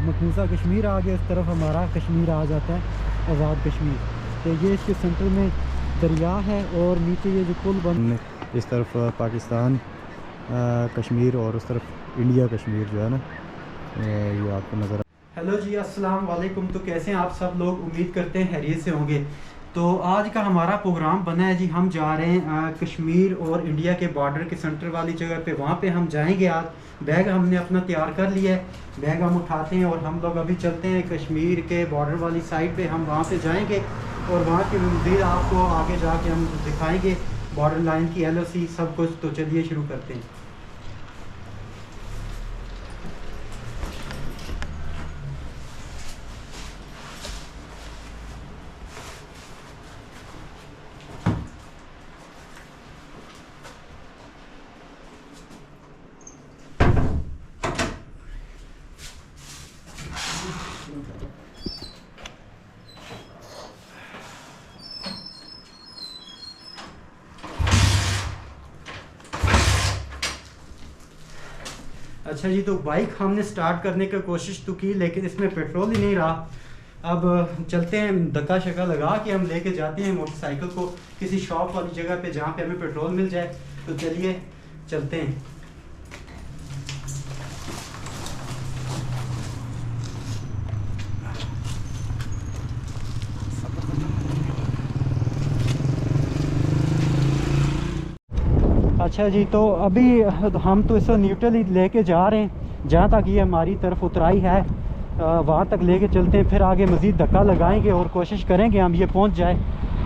मकबूजा कश्मीर आ गया, उस तरफ हमारा कश्मीर आ जाता है, आज़ाद कश्मीर। तो ये इसके सेंटर में दरिया है और नीचे ये जो पुल बन, इस तरफ पाकिस्तान कश्मीर और उस तरफ इंडिया कश्मीर जो है ना, ये आपको नज़र। हेलो जी, अस्सलाम वालेकुम। तो कैसे हैं आप सब लोग? उम्मीद करते हैं खैरियत से होंगे। तो आज का हमारा प्रोग्राम बना है जी, हम जा रहे हैं कश्मीर और इंडिया के बॉर्डर के सेंटर वाली जगह पे, वहाँ पे हम जाएंगे। आज बैग हमने अपना तैयार कर लिया है, बैग हम उठाते हैं और हम लोग अभी चलते हैं कश्मीर के बॉर्डर वाली साइड पे। हम वहाँ पे जाएंगे और वहाँ की मज़ीद आपको आगे जाके हम दिखाएंगे बॉर्डर लाइन की LOC सब कुछ। तो चलिए शुरू करते हैं। अच्छा जी, तो बाइक हमने स्टार्ट करने की कोशिश तो की, लेकिन इसमें पेट्रोल ही नहीं रहा। अब चलते हैं, धक्का शक्का लगा के हम लेके जाते हैं मोटरसाइकिल को किसी शॉप वाली जगह पे जहाँ पे हमें पेट्रोल मिल जाए। तो चलिए चलते हैं। अच्छा जी, तो अभी हम तो इसे न्यूट्रल ही लेके जा रहे हैं, जहाँ तक ये हमारी तरफ उतराई है वहाँ तक लेके चलते हैं। फिर आगे मज़ीद धक्का लगाएंगे और कोशिश करेंगे हम ये पहुँच जाए।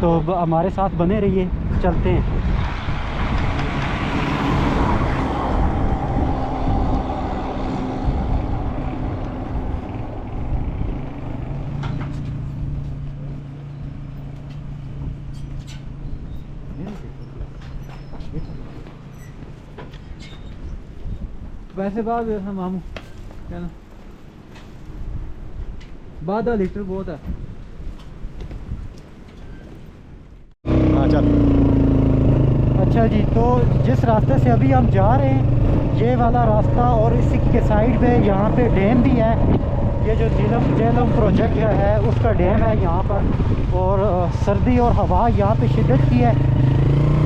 तो हमारे साथ बने रहिए, चलते हैं। वैसे बाद हम क्या ना, 12 लीटर बहुत है। हाँ चल। अच्छा जी, तो जिस रास्ते से अभी हम जा रहे हैं ये वाला रास्ता, और इसी के साइड पे यहाँ पे डैम भी है। ये जो झेलम प्रोजेक्ट है उसका डैम है यहाँ पर। और सर्दी और हवा यहाँ पे शिद्दत की है।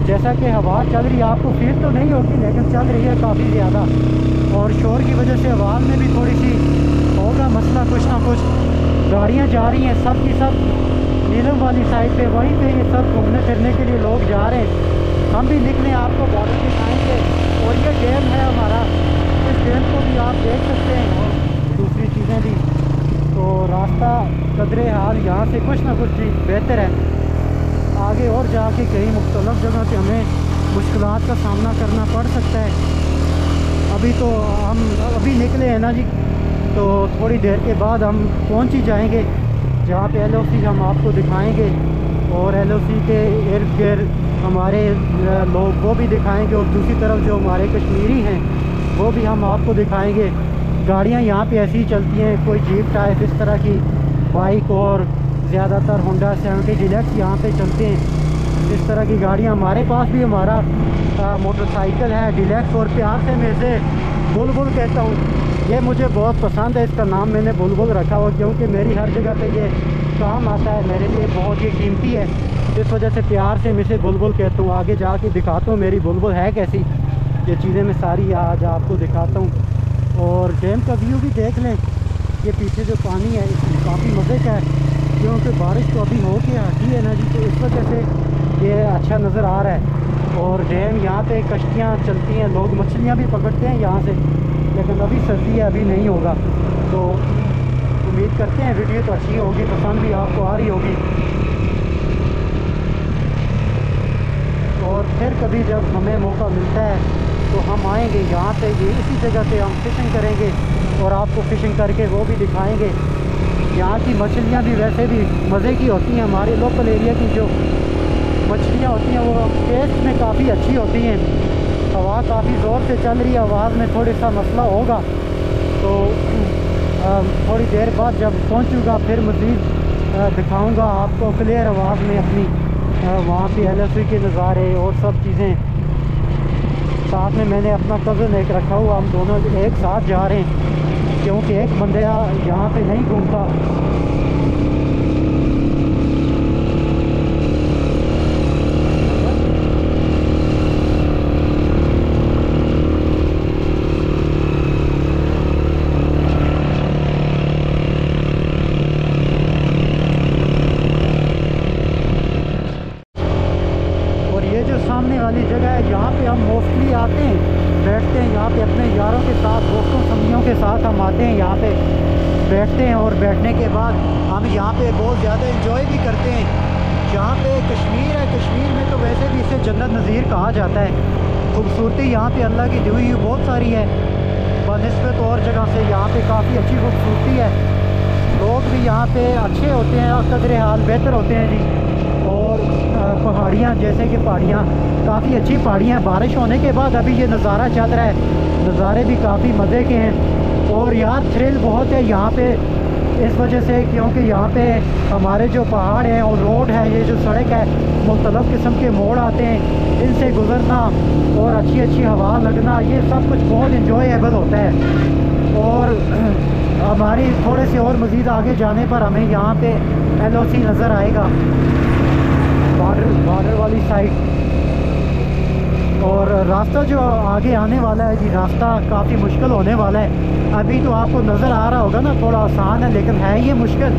जैसा कि हवा चल रही है, आपको फील तो नहीं होगी लेकिन चल रही है काफ़ी ज़्यादा। और शोर की वजह से आवाज़ में भी थोड़ी सी होगा मसला, कुछ ना कुछ। गाड़ियाँ जा रही हैं सब की सब नीलम वाली साइड पे, वहीं पे ये सब घूमने फिरने के लिए लोग जा रहे हैं। हम भी निकले, आपको बॉर्डर दिखाएंगे। और ये डैम है हमारा, इस डैम को भी आप देख सकते हैं और दूसरी चीज़ें भी। तो रास्ता कदरे हाल यहाँ से कुछ ना कुछ बेहतर है। आगे और जाके कई मुख्तलिफ जगह पे हमें मुश्किलात का सामना करना पड़ सकता है। अभी तो हम अभी निकले हैं ना जी, तो थोड़ी देर के बाद हम पहुंच ही जाएंगे जहाँ पे LOC हम आपको दिखाएंगे। और LOC के इर्द गिर्द हमारे लोग वो भी दिखाएंगे, और दूसरी तरफ जो हमारे कश्मीरी हैं वो भी हम आपको दिखाएंगे। गाड़ियाँ यहाँ पे ऐसी ही चलती हैं, कोई जीप टाइप इस तरह की बाइक, और ज़्यादातर होंडा 70 डिलक्स यहाँ पे चलते हैं। इस तरह की गाड़ियाँ हमारे पास भी, हमारा मोटरसाइकिल है डिलक्स। और प्यार से मैं इसे बुलबुल कहता हूँ, ये मुझे बहुत पसंद है। इसका नाम मैंने बुलबुल रखा हुआ क्योंकि मेरी हर जगह पे ये काम आता है, मेरे लिए बहुत ही कीमती है। इस वजह से प्यार से मैं इसे बुलबुल कहता हूँ। आगे जाके दिखाता हूँ मेरी बुलबुल है कैसी, ये चीज़ें मैं सारी आज आपको दिखाता हूँ। और डैम का व्यू भी देख लें, ये पीछे जो पानी है काफ़ी मज़े का है, क्योंकि बारिश तो अभी हो के हटी है ना जी, तो इस वजह से ये अच्छा नज़र आ रहा है। और डैम यहाँ पे कश्तियाँ चलती हैं, लोग मछलियाँ भी पकड़ते हैं यहाँ से, लेकिन अभी सर्दी है, अभी नहीं होगा। तो उम्मीद करते हैं वीडियो तो अच्छी होगी, पसंद भी आपको आ रही होगी। और फिर कभी जब हमें मौका मिलता है तो हम आएंगे यहाँ पे, ये इसी जगह पे हम फिशिंग करेंगे और आपको फिशिंग करके वो भी दिखाएंगे। यहाँ की मछलियाँ भी वैसे भी मज़े की होती हैं। हमारे लोकल एरिया की जो मछलियाँ होती हैं वो टेस्ट में काफ़ी अच्छी होती हैं। हवा काफ़ी ज़ोर से चल रही है, आवाज़ में थोड़ा सा मसला होगा। तो थोड़ी देर बाद जब पहुँचूँगा फिर मज़ीद दिखाऊँगा आपको क्लियर आवाज़ में अपनी वहाँ पे LOC के नज़ारे और सब चीज़ें। साथ में मैंने अपना कज़न एक रखा हुआ, हम दोनों एक साथ जा रहे हैं। क्योंकि एक बंदा यहाँ पे नहीं घूमता। सामने वाली जगह है, यहाँ पे हम मोस्टली आते हैं, बैठते हैं यहाँ पे अपने यारों के साथ, दोस्तों संगियों के साथ हम आते हैं, यहाँ पे बैठते हैं और बैठने के बाद हम यहाँ पे बहुत ज़्यादा एंजॉय भी करते हैं। यहाँ पे कश्मीर है, कश्मीर में तो वैसे भी इसे जन्नत नज़ीर कहा जाता है। खूबसूरती यहाँ पे अल्लाह की दी हुई बहुत सारी है बनिस्बत और जगह से। यहाँ पे काफ़ी अच्छी खूबसूरती है, लोग भी यहाँ पे अच्छे होते हैं, कदर हाल बेहतर होते हैं जी। और पहाड़ियाँ, जैसे कि पहाड़ियाँ काफ़ी अच्छी पहाड़ियाँ, बारिश होने के बाद अभी ये नज़ारा चल रहा है, नज़ारे भी काफ़ी मज़े के हैं। और यार थ्रिल बहुत है यहाँ पे इस वजह से, क्योंकि यहाँ पे हमारे जो पहाड़ हैं और रोड है, ये जो सड़क है, मुख्तलिफ़ किस्म के मोड़ आते हैं, इनसे गुज़रना और अच्छी अच्छी हवा लगना, ये सब कुछ बहुत इंजॉयबल होता है। और हमारी थोड़े से और मज़ीद आगे जाने पर हमें यहाँ पे LOC नज़र आएगा, बॉर्डर वाली साइड। और रास्ता जो आगे आने वाला है जी, रास्ता काफ़ी मुश्किल होने वाला है। अभी तो आपको नज़र आ रहा होगा ना, थोड़ा आसान है, लेकिन है ये मुश्किल।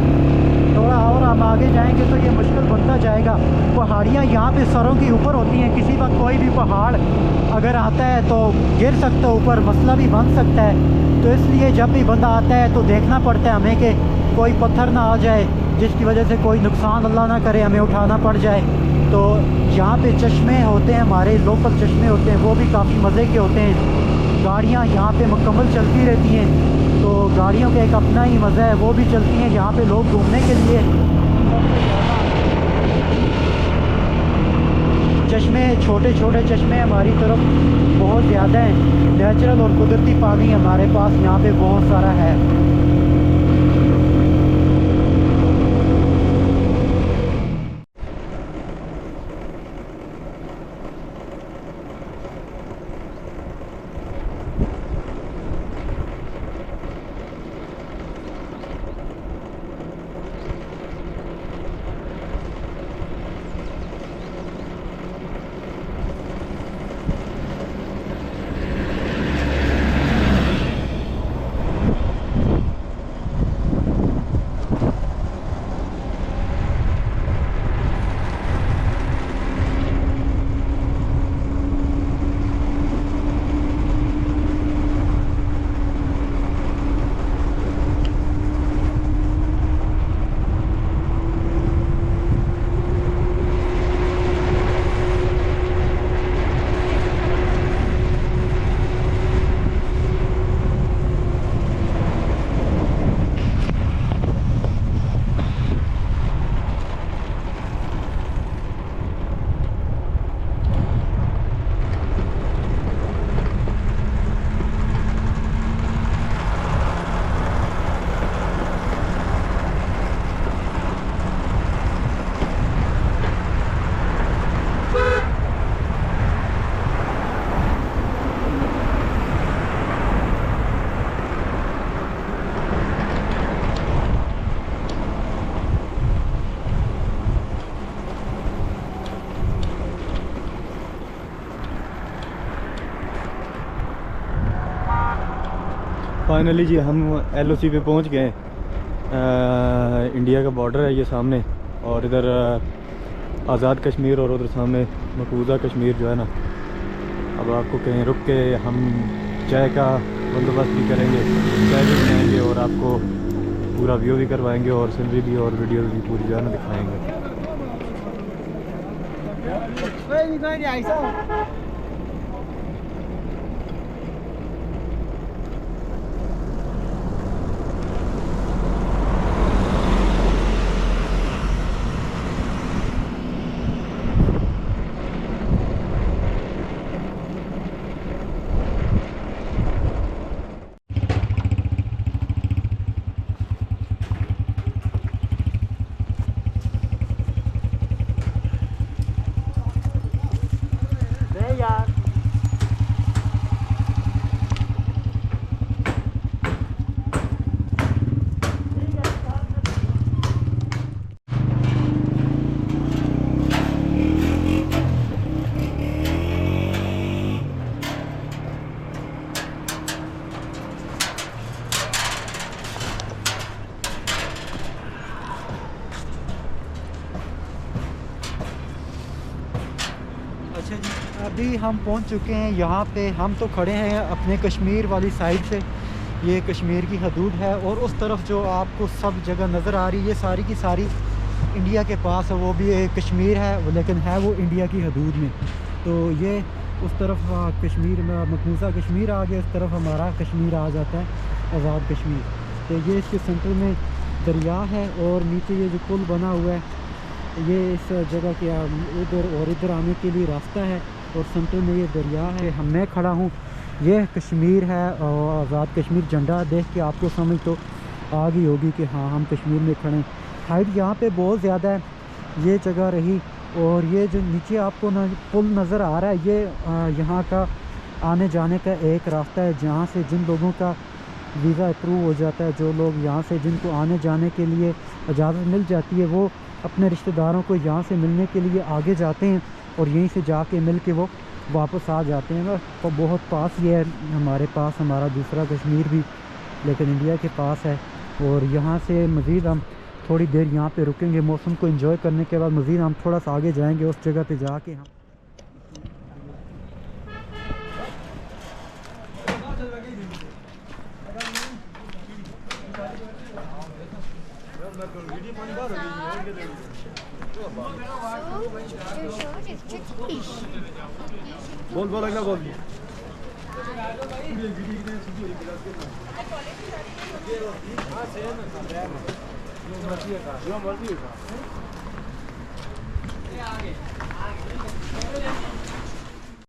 थोड़ा और हम आगे जाएंगे तो ये मुश्किल बनता जाएगा। पहाड़ियाँ यहाँ पे सरों के ऊपर होती हैं, किसी वक्त कोई भी पहाड़ अगर आता है तो गिर सकता है ऊपर, मसला भी बन सकता है। तो इसलिए जब भी बंदा आता है तो देखना पड़ता है हमें कि कोई पत्थर ना आ जाए, जिसकी वजह से कोई नुकसान अल्लाह ना करे, हमें उठाना पड़ जाए। तो यहाँ पे चश्मे होते हैं, हमारे लोकल चश्मे होते हैं, वो भी काफ़ी मज़े के होते हैं। गाड़ियाँ यहाँ पे मुकम्मल चलती रहती हैं, तो गाड़ियों का एक अपना ही मज़ा है, वो भी चलती हैं यहाँ पे लोग घूमने के लिए। चश्मे, छोटे छोटे चश्मे हमारी तरफ बहुत ज़्यादा हैं, नेचुरल और कुदरती पानी हमारे पास यहाँ पे बहुत सारा है। फाइनली जी हम LOC पे पहुंच गए। इंडिया का बॉर्डर है ये सामने, और इधर आज़ाद कश्मीर और उधर सामने मकबूजा कश्मीर जो है ना। अब आपको कहीं रुक के हम चाय का बंदोबस्त भी करेंगे, चाय भी बनाएंगे और आपको पूरा व्यू भी करवाएंगे और सीनरी भी और वीडियो भी पूरी जो है ना दिखाएँगे। अभी हम पहुंच चुके हैं यहाँ पे। हम तो खड़े हैं अपने कश्मीर वाली साइड से, ये कश्मीर की हदूद है, और उस तरफ जो आपको सब जगह नज़र आ रही है ये सारी की सारी इंडिया के पास है। वो भी एक कश्मीर है लेकिन है वो इंडिया की हदूद में। तो ये उस तरफ कश्मीर में मकबूजा कश्मीर आ गया, उस तरफ हमारा कश्मीर आ जाता है, आज़ाद कश्मीर। तो ये इसके सेंटर में दरिया है और नीचे ये जो पुल बना हुआ है ये इस जगह के इधर और इधर आने के लिए रास्ता है, और सेंटर में ये दरिया है। मैं खड़ा हूँ, ये कश्मीर है और आज़ाद कश्मीर झंडा देख के आपको समझ तो आ गई होगी कि हाँ हम कश्मीर में खड़े हैं। हाइट यहाँ पे बहुत ज़्यादा है, ये जगह रही। और ये जो नीचे आपको पुल नज़र आ रहा है ये यहाँ का आने जाने का एक रास्ता है, जहाँ से जिन लोगों का वीज़ा अप्रूव हो जाता है, जो लोग यहाँ से जिनको आने जाने के लिए इजाज़त मिल जाती है, वो अपने रिश्तेदारों को यहाँ से मिलने के लिए आगे जाते हैं और यहीं से जाके मिल के वो वापस आ जाते हैं। तो बहुत पास ये है हमारे पास, हमारा दूसरा कश्मीर भी लेकिन इंडिया के पास है। और यहाँ से मज़ीद हम थोड़ी देर यहाँ पे रुकेंगे, मौसम को एंजॉय करने के बाद मज़ीद हम थोड़ा सा आगे जाएंगे, उस जगह पे जाके हम बोल बोल अगला बोल।